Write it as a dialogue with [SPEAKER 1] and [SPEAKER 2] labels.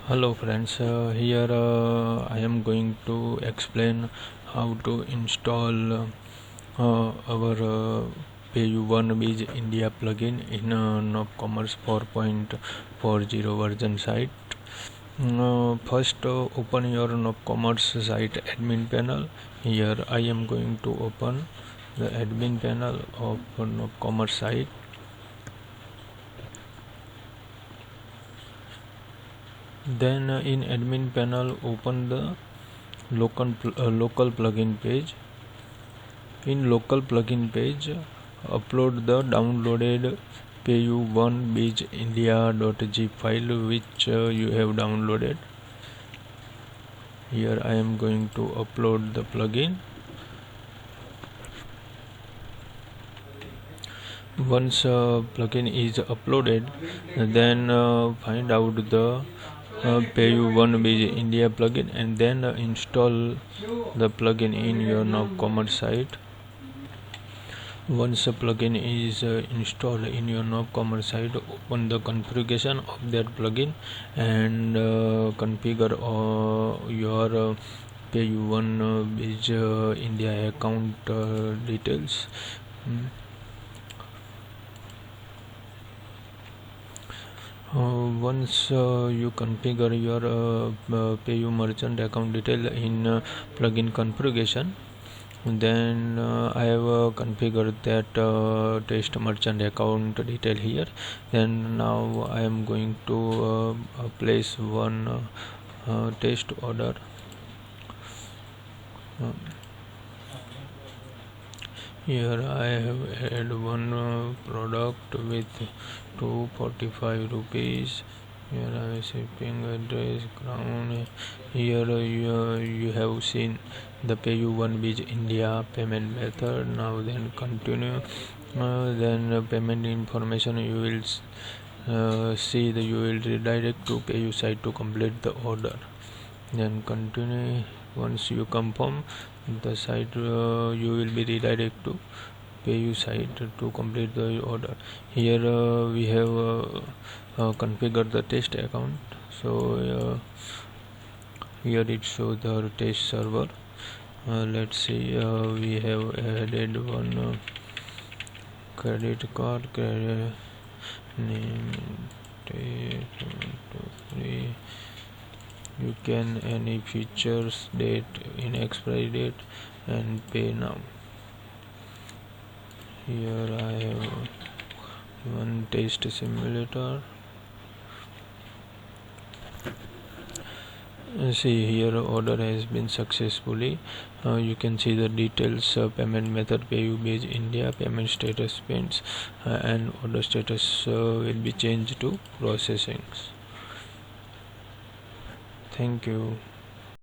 [SPEAKER 1] Hello friends, here I am going to explain how to install our PayU One Biz India plugin in nopCommerce 4.40 version site. First open your nopCommerce site admin panel. Here I am going to open the admin panel of nopCommerce site. Then in admin panel open the local plugin page. In local plugin page upload the downloaded PayU1 Biz India.zip file which you have downloaded. Here I am going to upload the plugin. Once plugin is uploaded, then find out the PayU One Biz India plugin and then install the plugin in your nopCommerce site. Once a plugin is installed in your nopCommerce site, open the configuration of that plugin and configure your PayU One Biz India account details. Once you configure your PayU merchant account detail in plugin configuration, then I have configured that test merchant account detail here. Then now I am going to place one test order. Here I have added one product with 245 rupees. Here I am shipping address crown. Here you have seen the PayU One Biz India payment method. Now then continue. Then payment information you will see that you will redirect to PayU site to complete the order. Then continue. Once you confirm the site, you will be redirected to PayU site to complete the order. Here we have configured the test account. So here it shows the test server. Let's see, we have added one credit card, credit name, free. You can any features, date, in expiry date, and pay now. Here I have one test simulator. See, here order has been successfully. You can see the details, payment method PayU Biz India, payment status paints, and order status will be changed to processing. Thank you.